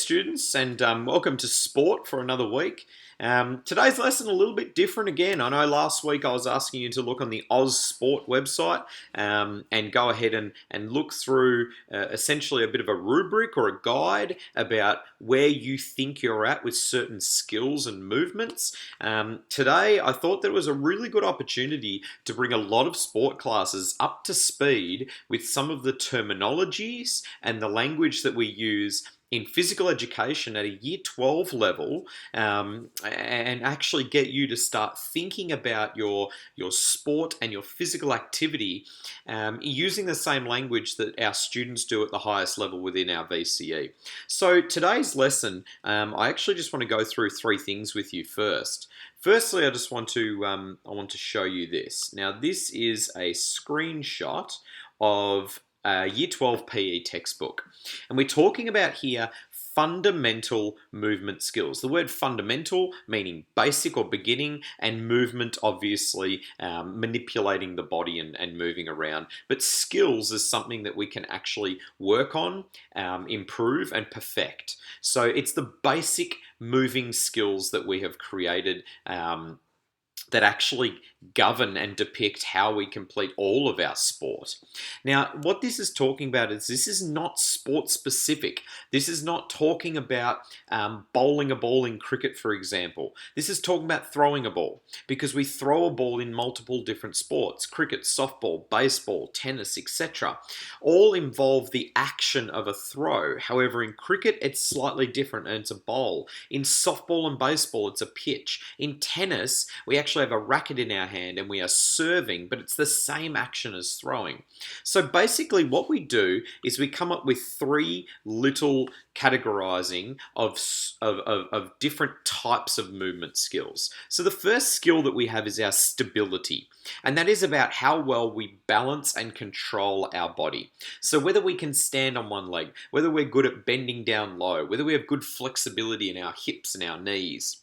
students, and welcome to sport for another week. Today's lesson a little bit different again. I know last week I was asking you to look on the Oz Sport website and go ahead and look through essentially a bit of a rubric or a guide about where you think you're at with certain skills and movements. Today I thought there was a really good opportunity to bring a lot of sport classes up to speed with some of the terminologies and the language that we use in physical education at a year 12 level, and actually get you to start thinking about your sport and your physical activity using the same language that our students do at the highest level within our VCE. So today's lesson, I actually just want to go through three things with you first. Firstly, I just want to show you this. Now, this is a screenshot of Year 12 PE textbook. And we're talking about here fundamental movement skills. The word fundamental meaning basic or beginning, and movement obviously manipulating the body and moving around. But skills is something that we can actually work on, improve and perfect. So it's the basic moving skills that we have created that actually govern and depict how we complete all of our sport. Now, what this is talking about is this is not sport specific. This is not talking about bowling a ball in cricket, for example. This is talking about throwing a ball, because we throw a ball in multiple different sports: cricket, softball, baseball, tennis, etc. All involve the action of a throw. However, in cricket, it's slightly different and it's a bowl. In softball and baseball, it's a pitch. In tennis, we actually have a racket in our hand and we are serving, but it's the same action as throwing. So basically what we do is we come up with three little categorizing of different types of movement skills. So the first skill that we have is our stability, and that is about how well we balance and control our body. So whether we can stand on one leg, whether we're good at bending down low, whether we have good flexibility in our hips and our knees.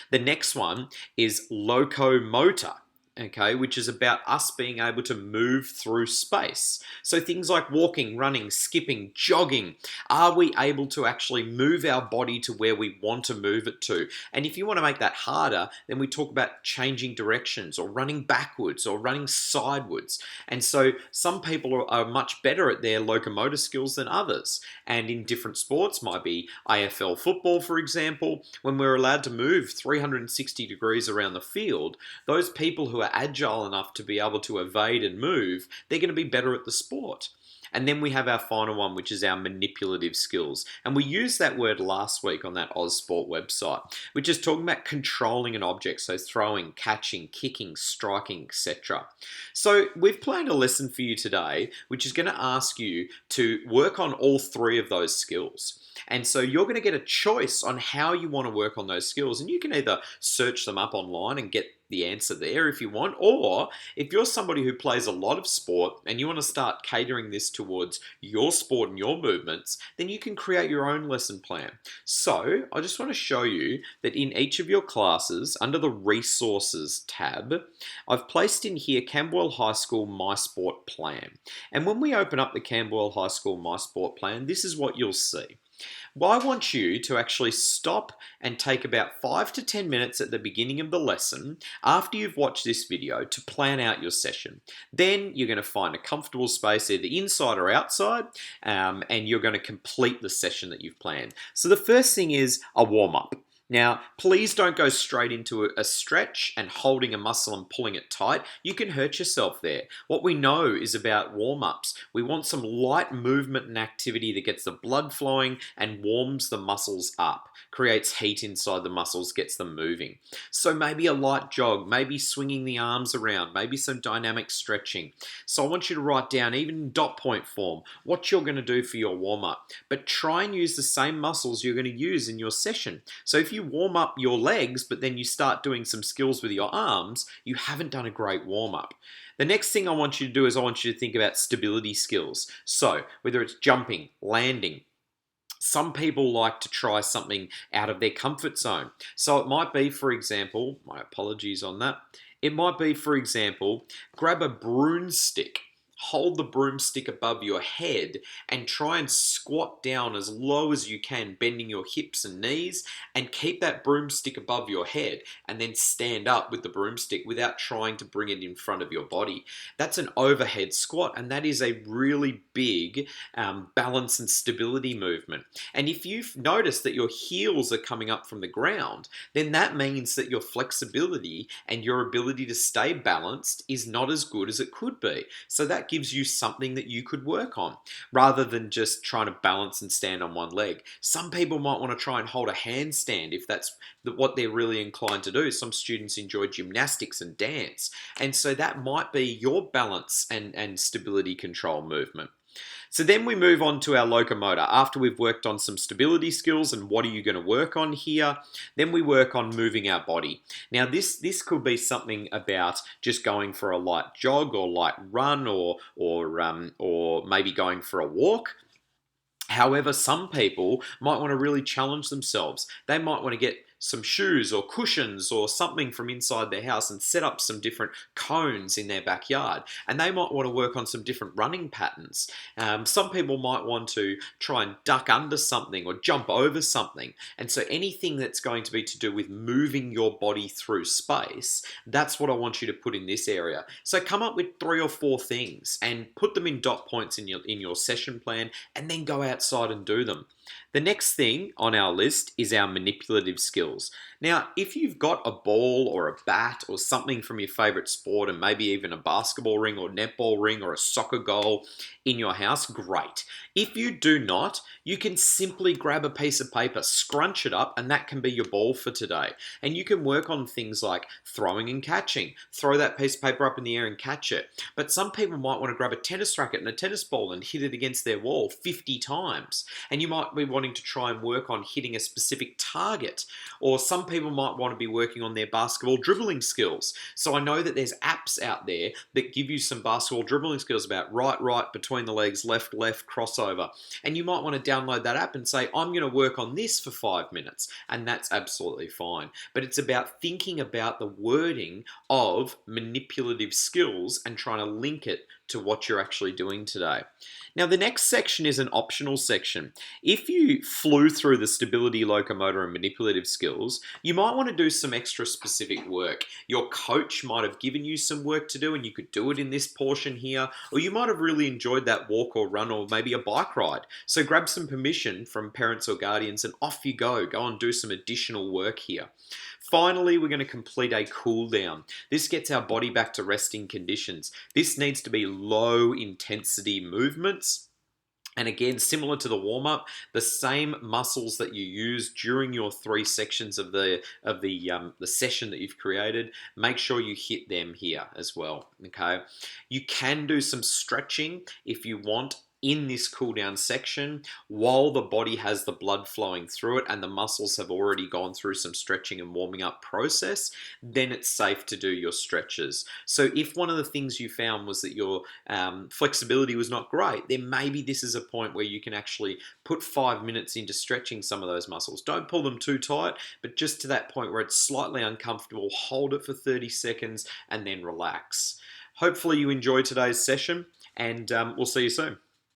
The next one is Loco Motor, okay, which is about us being able to move through space. So things like walking, running, skipping, jogging. Are we able to actually move our body to where we want to move it to? And if you want to make that harder, then we talk about changing directions or running backwards or running sideways. And so some people are much better at their locomotor skills than others. And in different sports, might be AFL football, for example, when we're allowed to move 360 degrees around the field, those people who are agile enough to be able to evade and move, they're going to be better at the sport. And then we have our final one, which is our manipulative skills. And we used that word last week on that Oz Sport website, which is talking about controlling an object, so throwing, catching, kicking, striking, etc. So we've planned a lesson for you today, which is going to ask you to work on all three of those skills. And so you're going to get a choice on how you want to work on those skills. And you can either search them up online and get the answer there if you want, or if you're somebody who plays a lot of sport and you want to start catering this towards your sport and your movements, then you can create your own lesson plan. So I just want to show you that in each of your classes, under the resources tab, I've placed in here Camberwell High School My Sport Plan. And when we open up the Camberwell High School My Sport Plan, this is what you'll see. Well, I want you to actually stop and take about 5 to 10 minutes at the beginning of the lesson after you've watched this video to plan out your session. Then you're going to find a comfortable space either inside or outside, and you're going to complete the session that you've planned. So the first thing is a warm-up. Now, please don't go straight into a stretch and holding a muscle and pulling it tight. You can hurt yourself there. What we know is about warm-ups. We want some light movement and activity that gets the blood flowing and warms the muscles up, creates heat inside the muscles, gets them moving. So maybe a light jog, maybe swinging the arms around, maybe some dynamic stretching. So I want you to write down, even in dot point form, what you're going to do for your warm-up. But try and use the same muscles you're going to use in your session. So if you warm up your legs, but then you start doing some skills with your arms, you haven't done a great warm-up. The next thing I want you to do is I want you to think about stability skills. So whether it's jumping, landing, some people like to try something out of their comfort zone. So it might be, for example, my apologies on that, it might be, for example, grab a broomstick hold the broomstick above your head and try and squat down as low as you can, bending your hips and knees, and keep that broomstick above your head, and then stand up with the broomstick without trying to bring it in front of your body. That's an overhead squat, and that is a really big balance and stability movement. And if you've noticed that your heels are coming up from the ground, then that means that your flexibility and your ability to stay balanced is not as good as it could be. So that gives you something that you could work on rather than just trying to balance and stand on one leg. Some people might want to try and hold a handstand if that's what they're really inclined to do. Some students enjoy gymnastics and dance, and so that might be your balance and stability control movement. So then we move on to our locomotor. After we've worked on some stability skills and what are you going to work on here, then we work on moving our body. Now this could be something about just going for a light jog or light run or maybe going for a walk. However, some people might want to really challenge themselves. They might want to get some shoes or cushions or something from inside their house and set up some different cones in their backyard. And they might want to work on some different running patterns. Some people might want to try and duck under something or jump over something. And so anything that's going to be to do with moving your body through space, that's what I want you to put in this area. So come up with 3 or 4 things and put them in dot points in your session plan, and then go outside and do them. The next thing on our list is our manipulative skills. Now, if you've got a ball or a bat or something from your favorite sport, and maybe even a basketball ring or netball ring or a soccer goal in your house, great. If you do not, you can simply grab a piece of paper, scrunch it up, and that can be your ball for today. And you can work on things like throwing and catching. Throw that piece of paper up in the air and catch it. But some people might want to grab a tennis racket and a tennis ball and hit it against their wall 50 times. And you might be wanting to try and work on hitting a specific target. Or some people might want to be working on their basketball dribbling skills. So I know that there's apps out there that give you some basketball dribbling skills about right, between the legs, left, crossover. And you might want to download that app and say, I'm going to work on this for 5 minutes. And that's absolutely fine. But it's about thinking about the wording of manipulative skills and trying to link it to what you're actually doing today. Now, the next section is an optional section. If you flew through the stability, locomotor, and manipulative skills, you might want to do some extra specific work. Your coach might have given you some work to do and you could do it in this portion here, or you might have really enjoyed that walk or run or maybe a bike ride. So grab some permission from parents or guardians and off you go. Go and do some additional work here. Finally, we're going to complete a cool down. This gets our body back to resting conditions. This needs to be low intensity movements. And again, similar to the warm-up, the same muscles that you use during your 3 sections of the session that you've created, make sure you hit them here as well. Okay, you can do some stretching if you want in this cool down section while the body has the blood flowing through it and the muscles have already gone through some stretching and warming up process. Then it's safe to do your stretches. So if one of the things you found was that your flexibility was not great, then maybe this is a point where you can actually put 5 minutes into stretching some of those muscles. Don't pull them too tight, but just to that point where it's slightly uncomfortable, hold it for 30 seconds and then relax. Hopefully you enjoyed today's session, and we'll see you soon.